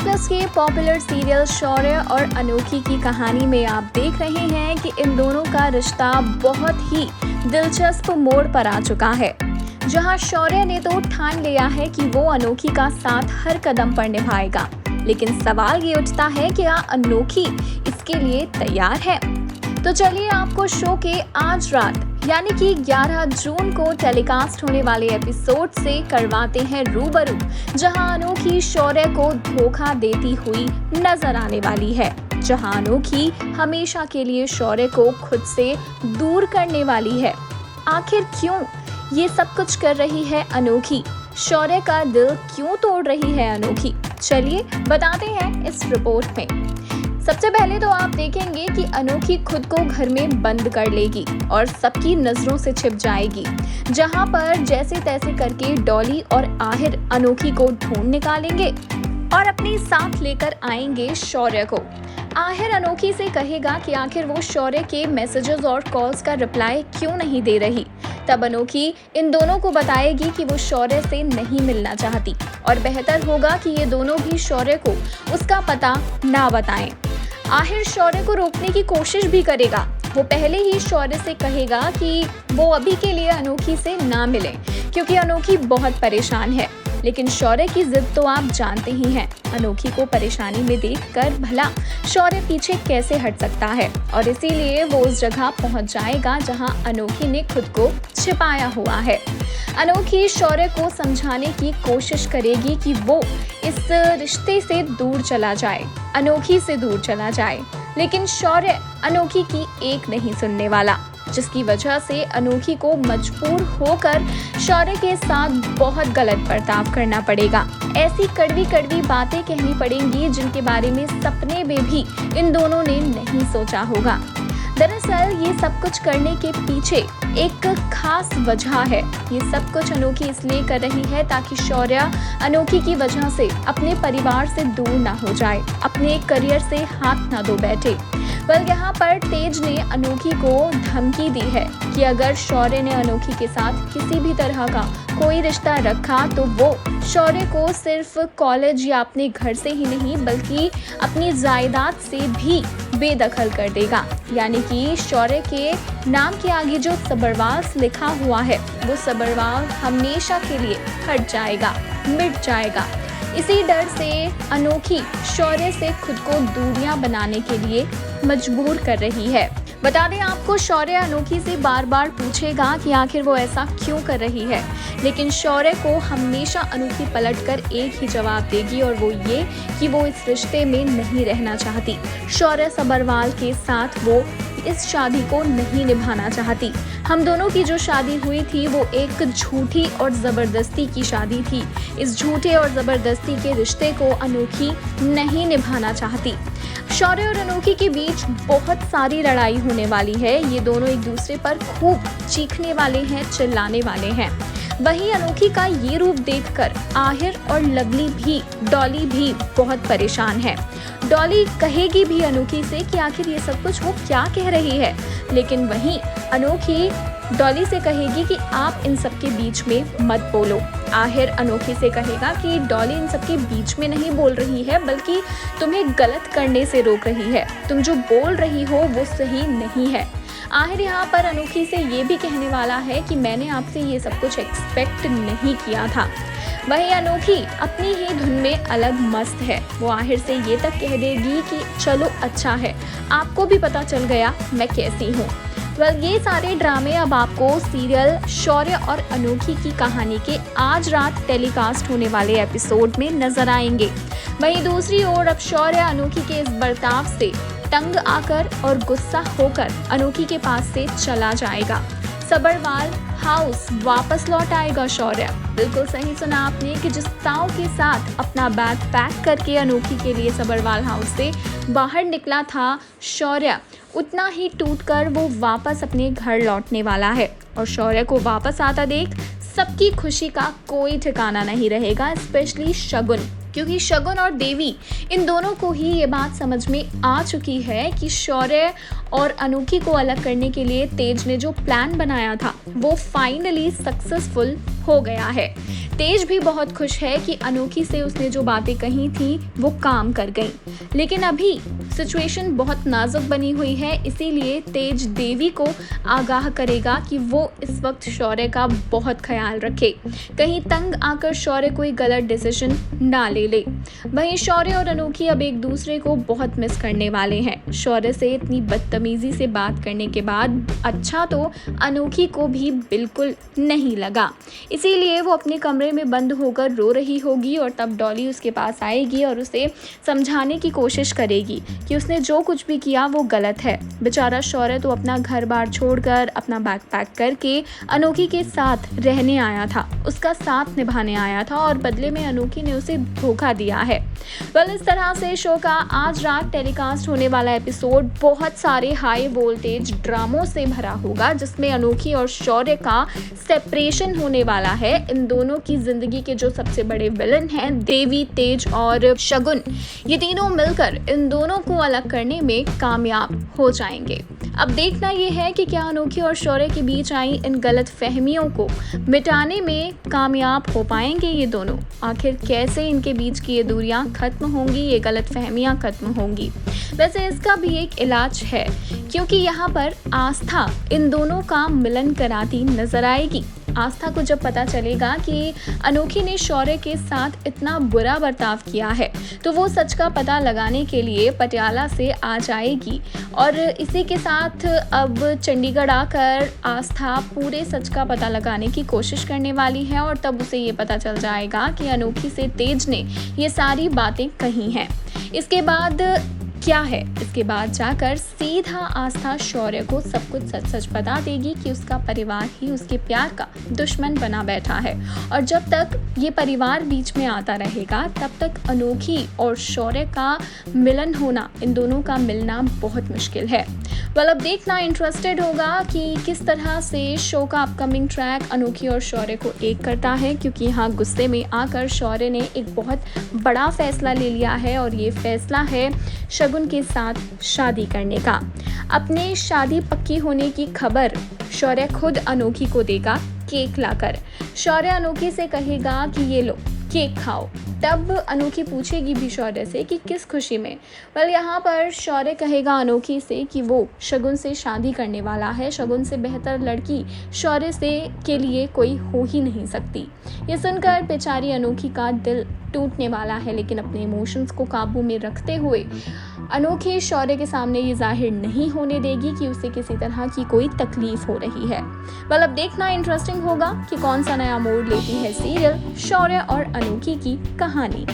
Plus के popular serial शौर्य और अनोखी की कहानी में आप देख रहे हैं कि इन दोनों का रिश्ता बहुत ही दिलचस्प मोड़ पर आ चुका है, जहां शौर्य ने तो ठान लिया है कि वो अनोखी का साथ हर कदम पर निभाएगा। लेकिन सवाल ये उठता है कि क्या अनोखी इसके लिए तैयार है? तो चलिए आपको शो के आज रात यानी कि 11 जून को टेलीकास्ट होने वाले एपिसोड से करवाते हैं रूबरू, जहां अनोखी शौर्य को धोखा देती हुई नजर आने वाली है, जहां अनोखी हमेशा के लिए शौर्य को खुद से दूर करने वाली है। आखिर क्यों ये सब कुछ कर रही है अनोखी? शौर्य का दिल क्यों तोड़ रही है अनोखी? चलिए बताते हैं इस रिपोर्ट में। सबसे पहले तो आप देखेंगे कि अनोखी खुद को घर में बंद कर लेगी और सबकी नजरों से छिप जाएगी, जहां पर जैसे तैसे करके डॉली और आहिर अनोखी को ढूंढ निकालेंगे और अपने साथ लेकर आएंगे शौर्य को। आहिर अनोखी से कहेगा कि आखिर वो शौर्य के मैसेजेस और कॉल्स का रिप्लाई क्यों नहीं दे रही। तब अनोखी इन दोनों को बताएगी कि वो शौर्य से नहीं मिलना चाहती और बेहतर होगा कि ये दोनों भी शौर्य को उसका पता ना बताएं। आहिर शौर्य को रोकने की कोशिश भी करेगा। वो पहले ही शौर्य से कहेगा कि वो अभी के लिए अनोखी से ना मिले, क्योंकि अनोखी बहुत परेशान है। लेकिन शौर्य की जिद तो आप जानते ही हैं। अनोखी को परेशानी में देखकर भला शौर्य पीछे कैसे हट सकता है, और इसीलिए वो उस जगह पहुंच जाएगा जहां अनोखी ने खुद को छिपाया हुआ है। अनोखी शौर्य को समझाने की कोशिश करेगी कि वो इस रिश्ते से दूर चला जाए, अनोखी से दूर चला जाए, लेकिन शौर्य अनोखी की एक नहीं सुनने वाला, जिसकी वजह से अनोखी को मजबूर होकर शौर्य के साथ बहुत गलत बर्ताव करना पड़ेगा। ऐसी कड़वी कड़वी बातें कहनी पड़ेंगी जिनके बारे में सपने में भी इन दोनों ने नहीं सोचा होगा। दरअसल ये सब कुछ करने के पीछे एक खास वजह है। ये सब कुछ अनोखी इसलिए कर रही है ताकि शौर्य अनोखी की वजह से अपने परिवार से दूर ना हो जाए, अपने करियर से हाथ ना धो बैठे। यहाँ पर तेज ने अनोखी को धमकी दी है कि अगर शौर्य ने अनोखी के साथ किसी भी तरह का कोई रिश्ता रखा तो वो शौर्य को सिर्फ कॉलेज या अपने घर से ही नहीं बल्कि अपनी जायदाद से भी बेदखल कर देगा। यानी कि शौर्य के नाम के आगे जो सब्बरवाल लिखा हुआ है वो सब्बरवाल हमेशा के लिए हट जाएगा, मिट जाएगा। इसी डर से अनोखी शौर्य से खुद को दूरियां बनाने के लिए मजबूर कर रही है। बता दें आपको, शौर्य अनोखी से बार बार पूछेगा कि आखिर वो ऐसा क्यों कर रही है, लेकिन शौर्य को हमेशा अनोखी पलटकर एक ही जवाब देगी, और वो ये कि वो इस रिश्ते में नहीं रहना चाहती। शौर्य सब्बरवाल के साथ वो इस शादी को नहीं निभाना चाहती। हम दोनों की जो शादी हुई थी वो एक झूठी और ज़बरदस्ती की शादी थी। इस झूठे और ज़बरदस्ती के रिश्ते को अनोखी नहीं निभाना चाहती। शौर्य और अनोखी के बीच बहुत सारी लड़ाई होने वाली है। ये दोनों एक दूसरे पर खूब चीखने वाले हैं, चिल्लाने वाले हैं। वहीं अनोखी का ये रूप देखकर आहिर और लवली भी, डॉली भी बहुत परेशान है। डॉली कहेगी भी अनोखी से कि आखिर ये सब कुछ वो क्या कह रही है, लेकिन वहीं अनोखी डॉली से कहेगी कि आप इन सब के बीच में मत बोलो। आहिर अनोखी से कहेगा कि डॉली इन सब के बीच में नहीं बोल रही है, बल्कि तुम्हें गलत करने से रोक रही है। तुम जो बोल रही हो वो सही नहीं है। आहिर यहाँ पर अनोखी से ये भी कहने वाला है कि मैंने आपसे ये सब कुछ एक्सपेक्ट नहीं किया था। वहीं अनोखी अपनी ही धुन में अलग मस्त है। वो आहिर से ये तक कह देगी कि चलो अच्छा है, आपको भी पता चल गया मैं कैसी हूँ। ये सारे ड्रामे अब आपको सीरियल शौर्य और अनोखी की कहानी के आज रात टेलीकास्ट होने वाले एपिसोड में नजर आएंगे। वहीं दूसरी ओर अब शौर्य अनोखी के इस बर्ताव से तंग आकर और गुस्सा होकर अनोखी के पास से चला जाएगा। सब्बरवाल हाउस वापस लौट आएगा शौर्य। बिल्कुल सही सुना आपने कि जिस ताव के साथ अपना बैग पैक करके अनोखी के लिए सब्बरवाल हाउस से बाहर निकला था शौर्य, उतना ही टूटकर वो वापस अपने घर लौटने वाला है। और शौर्य को वापस आता देख सबकी खुशी का कोई ठिकाना नहीं रहेगा, स्पेशली शगुन, क्योंकि शगुन और देवी इन दोनों को ही ये बात समझ में आ चुकी है कि शौर्य और अनोखी को अलग करने के लिए तेज ने जो प्लान बनाया था वो फाइनली सक्सेसफुल हो गया है। तेज भी बहुत खुश है कि अनोखी से उसने जो बातें कही थी वो काम कर गई, लेकिन अभी सिचुएशन बहुत नाजुक बनी हुई है, इसीलिए तेज देवी को आगाह करेगा कि वो इस वक्त शौर्य का बहुत ख्याल रखे, कहीं तंग आकर शौर्य कोई गलत डिसीजन ना ले ले। वहीं शौर्य और अनोखी अब एक दूसरे को बहुत मिस करने वाले हैं। शौर्य से इतनी बदतमीजी से बात करने के बाद अच्छा तो अनोखी को भी बिल्कुल नहीं लगा, इसीलिए वो अपने कमरे में बंद होकर रो रही होगी और तब डॉली उसके पास आएगी और उसे समझाने की कोशिश करेगी कि उसने जो कुछ भी किया वो गलत है। बेचारा शौर्य तो अपना घर बार छोड़कर अपना बैग पैक करके अनोखी के साथ रहने आया था, उसका साथ निभाने आया था और बदले में अनोखी ने उसे धोखा दिया है। इस तरह से शो का आज रात टेलीकास्ट होने वाला एपिसोड बहुत सारे हाई वोल्टेज ड्रामों से भरा होगा, जिसमें अनोखी और शौर्य का सेपरेशन होने वाला है। इन दोनों की जिंदगी के जो सबसे बड़े विलन हैं देवी, तेज और शगुन, ये तीनों मिलकर इन दोनों को अलग करने में कामयाब हो जाएंगे। अब देखना ये है कि क्या अनोखी और शौर्य के बीच आई इन गलत फहमियों को मिटाने में कामयाब हो पाएंगे ये दोनों। आखिर कैसे इनके बीच की ये दूरियां खत्म होंगी, ये गलत फहमियां खत्म होंगी। वैसे इसका भी एक इलाज है, क्योंकि यहाँ पर आस्था इन दोनों का मिलन कराती नजर आएगी। आस्था को जब पता चलेगा कि अनोखी ने शौर्य के साथ इतना बुरा बर्ताव किया है, तो वो सच का पता लगाने के लिए पटियाला से आ जाएगी और इसी के साथ अब चंडीगढ़ आकर आस्था पूरे सच का पता लगाने की कोशिश करने वाली है और तब उसे ये पता चल जाएगा कि अनोखी से तेज ने ये सारी बातें कही हैं। इसके बाद क्या है, इसके बाद जाकर सीधा आस्था शौर्य को सब कुछ सच सच बता देगी कि उसका परिवार ही उसके प्यार का दुश्मन बना बैठा है और जब तक ये परिवार बीच में आता रहेगा तब तक अनोखी और शौर्य का मिलन होना, इन दोनों का मिलना बहुत मुश्किल है। अब देखना इंटरेस्टेड होगा कि किस तरह से शो का अपकमिंग ट्रैक अनोखी और शौर्य को एक करता है, क्योंकि यहाँ गुस्से में आकर शौर्य ने एक बहुत बड़ा फैसला ले लिया है और ये फैसला है शगुन के साथ शादी करने का। अपने शादी पक्की होने की खबर शौर्य खुद अनोखी को देगा केक लाकर। शौर्य अनोखी से कहेगा कि ये लो केक खाओ। तब अनोखी पूछेगी भी शौर्य से कि किस खुशी में। यहाँ पर शौर्य कहेगा अनोखी से कि वो शगुन से शादी करने वाला है, शगुन से बेहतर लड़की शौर्य से के लिए कोई हो ही नहीं सकती। ये सुनकर बेचारी अनोखी का दिल टूटने वाला है, लेकिन अपने इमोशंस को काबू में रखते हुए अनोखी शौर्य के सामने ये जाहिर नहीं होने देगी कि उसे किसी तरह की कोई तकलीफ हो रही है। अब देखना इंटरेस्टिंग होगा कि कौन सा नया मोड़ लेती है सीरियल शौर्य और अनोखी की कहानी।